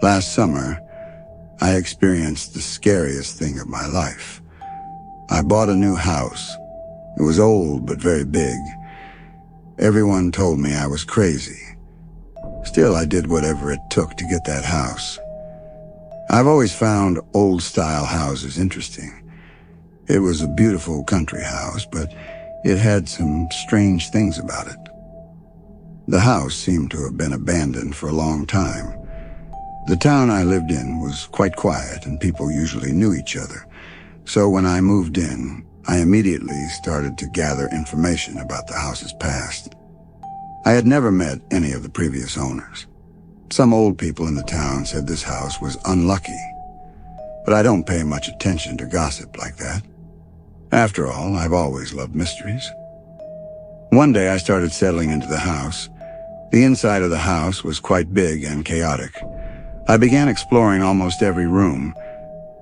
Last summer, I experienced the scariest thing of my life. I bought a new house. It was old but very big. Everyone told me I was crazy. Still, I did whatever it took to get that house. I've always found old-style houses interesting. It was a beautiful country house, but it had some strange things about it. The house seemed to have been abandoned for a long time. The town I lived in was quite quiet, and people usually knew each other. So when I moved in, I immediately started to gather information about the house's past. I had never met any of the previous owners. Some old people in the town said this house was unlucky, but I don't pay much attention to gossip like that. After all, I've always loved mysteries. One day I started settling into the house. The inside of the house was quite big and chaotic. I began exploring almost every room.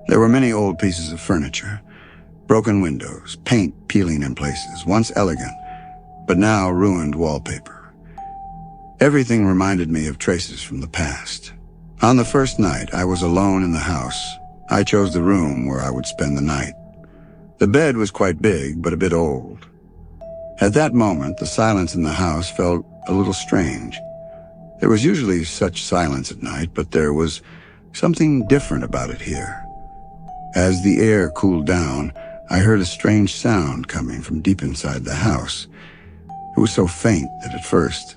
There were many old pieces of furniture, broken windows, paint peeling in places, once elegant, but now ruined wallpaper. Everything reminded me of traces from the past. On the first night, I was alone in the house. I chose the room where I would spend the night. The bed was quite big, but a bit old. At that moment, the silence in the house felt a little strange. There was usually such silence at night, but there was something different about it here. As the air cooled down, I heard a strange sound coming from deep inside the house. It was so faint that at first,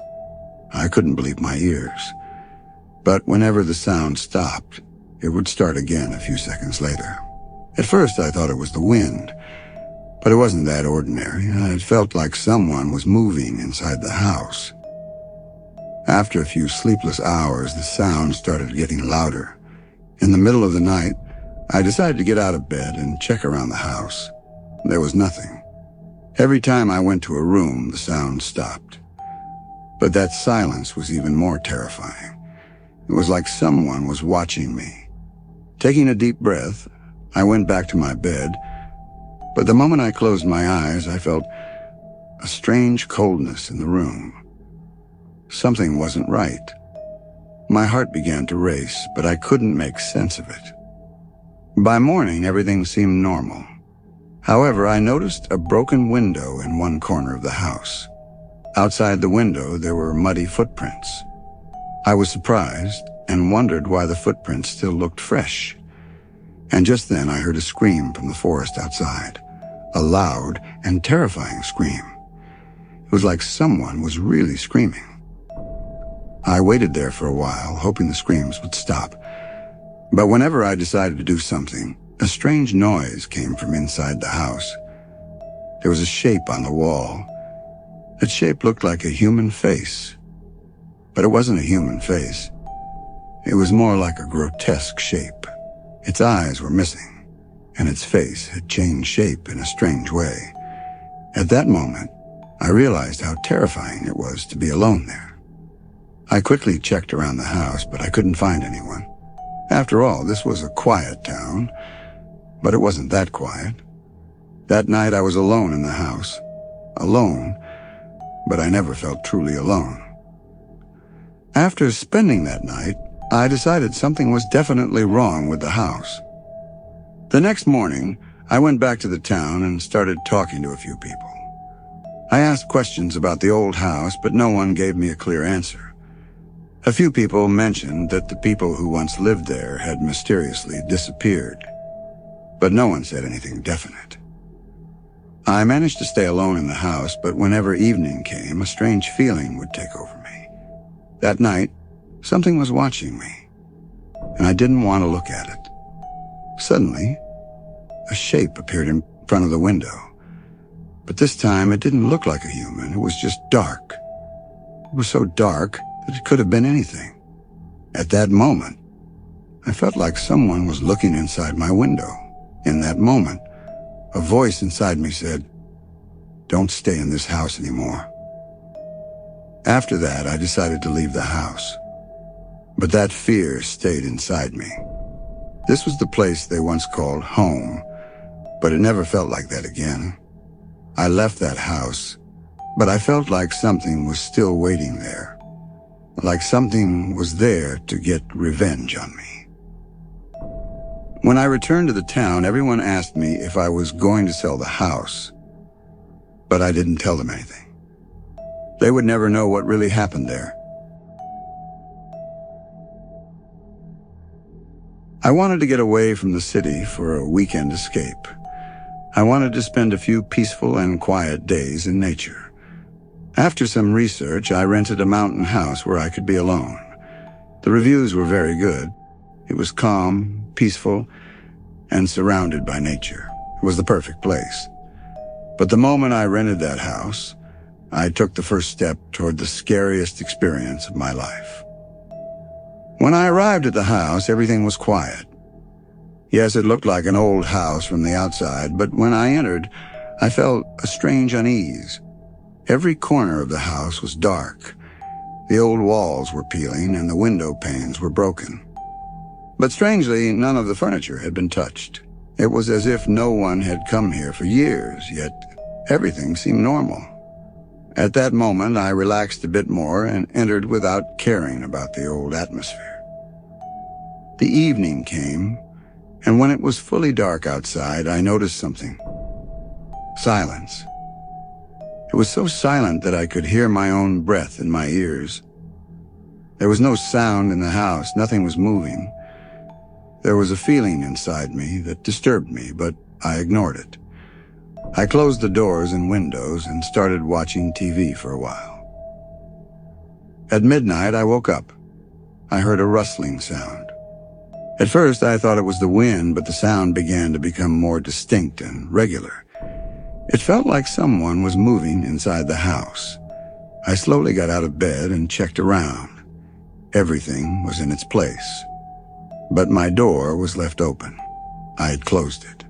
I couldn't believe my ears. But whenever the sound stopped, it would start again a few seconds later. At first, I thought it was the wind, but it wasn't that ordinary. It felt like someone was moving inside the house. After a few sleepless hours, the sound started getting louder. In the middle of the night, I decided to get out of bed and check around the house. There was nothing. Every time I went to a room, the sound stopped. But that silence was even more terrifying. It was like someone was watching me. Taking a deep breath, I went back to my bed, but the moment I closed my eyes, I felt a strange coldness in the room. Something wasn't right. My heart began to race, but I couldn't make sense of it. By morning, everything seemed normal. However, I noticed a broken window in one corner of the house. Outside the window, there were muddy footprints. I was surprised and wondered why the footprints still looked fresh. And just then I heard a scream from the forest outside, a loud and terrifying scream. It was like someone was really screaming. I waited there for a while, hoping the screams would stop. But whenever I decided to do something, a strange noise came from inside the house. There was a shape on the wall. That shape looked like a human face. But it wasn't a human face. It was more like a grotesque shape. Its eyes were missing, and its face had changed shape in a strange way. At that moment, I realized how terrifying it was to be alone there. I quickly checked around the house, but I couldn't find anyone. After all, this was a quiet town, but it wasn't that quiet. That night I was alone in the house. Alone, but I never felt truly alone. After spending that night, I decided something was definitely wrong with the house. The next morning, I went back to the town and started talking to a few people. I asked questions about the old house, but no one gave me a clear answer. A few people mentioned that the people who once lived there had mysteriously disappeared, but no one said anything definite. I managed to stay alone in the house, but whenever evening came, a strange feeling would take over me. That night, something was watching me, and I didn't want to look at it. Suddenly, a shape appeared in front of the window, but this time it didn't look like a human. It was just dark. It was so dark that it could have been anything. At that moment, I felt like someone was looking inside my window. In that moment, a voice inside me said, "Don't stay in this house anymore." After that, I decided to leave the house. But that fear stayed inside me. This was the place they once called home, but it never felt like that again. I left that house, but I felt like something was still waiting there. like something was there to get revenge on me. When I returned to the town, everyone asked me if I was going to sell the house, but I didn't tell them anything. They would never know what really happened there. I wanted to get away from the city for a weekend escape. I wanted to spend a few peaceful and quiet days in nature. After some research, I rented a mountain house where I could be alone. The reviews were very good. It was calm, peaceful, and surrounded by nature. It was the perfect place. But the moment I rented that house, I took the first step toward the scariest experience of my life. When I arrived at the house, everything was quiet. Yes, it looked like an old house from the outside, but when I entered, I felt a strange unease. Every corner of the house was dark. The old walls were peeling and the window panes were broken. But strangely, none of the furniture had been touched. It was as if no one had come here for years, yet everything seemed normal. At that moment, I relaxed a bit more and entered without caring about the old atmosphere. The evening came, and when it was fully dark outside, I noticed something. Silence. It was so silent that I could hear my own breath in my ears. There was no sound in the house, nothing was moving. There was a feeling inside me that disturbed me, but I ignored it. I closed the doors and windows and started watching TV for a while. At midnight, I woke up. I heard a rustling sound. At first, I thought it was the wind, but the sound began to become more distinct and regular. It felt like someone was moving inside the house. I slowly got out of bed and checked around. Everything was in its place. But my door was left open. I had closed it.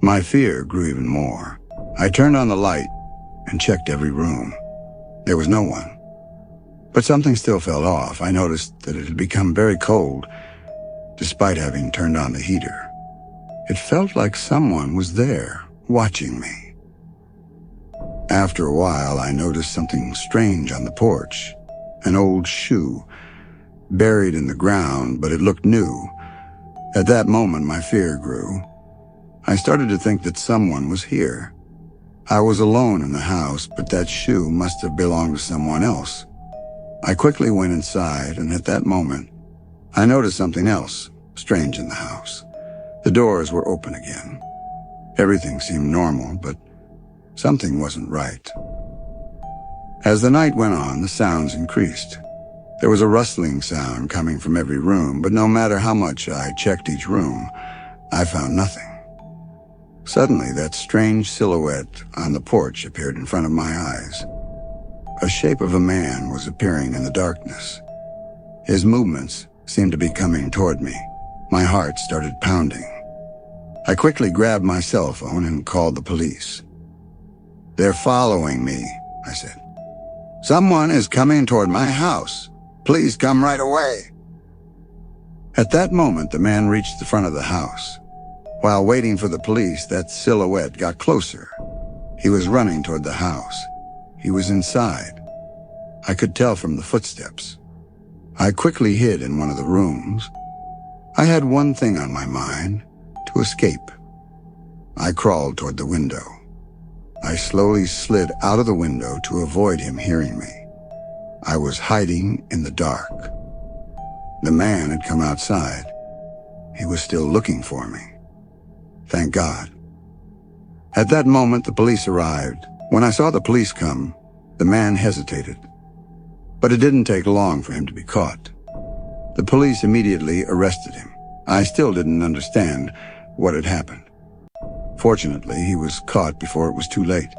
My fear grew even more. I turned on the light and checked every room. There was no one. But something still felt off. I noticed that it had become very cold, despite having turned on the heater. It felt like someone was there, watching me. After a while, I noticed something strange on the porch. An old shoe, buried in the ground, but it looked new. At that moment, my fear grew. I started to think that someone was here. I was alone in the house, but that shoe must have belonged to someone else. I quickly went inside, and at that moment, I noticed something else strange in the house. The doors were open again. Everything seemed normal, but something wasn't right. As the night went on, the sounds increased. There was a rustling sound coming from every room, but no matter how much I checked each room, I found nothing. Suddenly, that strange silhouette on the porch appeared in front of my eyes. A shape of a man was appearing in the darkness. His movements seemed to be coming toward me. My heart started pounding. I quickly grabbed my cell phone and called the police. "They're following me," I said. "Someone is coming toward my house. Please come right away." At that moment, the man reached the front of the house. While waiting for the police, that silhouette got closer. He was running toward the house. He was inside. I could tell from the footsteps. I quickly hid in one of the rooms. I had one thing on my mind: to escape. I crawled toward the window. I slowly slid out of the window to avoid him hearing me. I was hiding in the dark. The man had come outside. He was still looking for me. Thank God. At that moment, the police arrived. When I saw the police come, the man hesitated. But it didn't take long for him to be caught. The police immediately arrested him. I still didn't understand what had happened. Fortunately, he was caught before it was too late.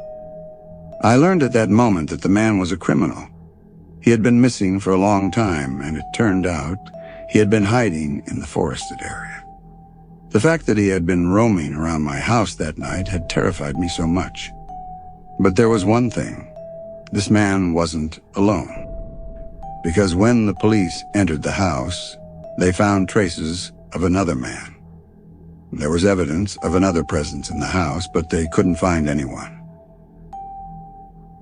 I learned at that moment that the man was a criminal. He had been missing for a long time, and it turned out he had been hiding in the forested area. The fact that he had been roaming around my house that night had terrified me so much. But there was one thing. This man wasn't alone. Because when the police entered the house, they found traces of another man. There was evidence of another presence in the house, but they couldn't find anyone.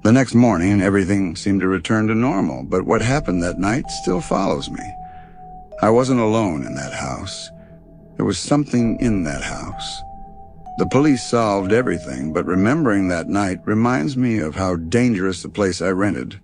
The The next morning, everything seemed to return to normal, but what happened that night still follows me. I wasn't alone in that house. There was something in that house. The police solved everything, but remembering that night reminds me of how dangerous the place I rented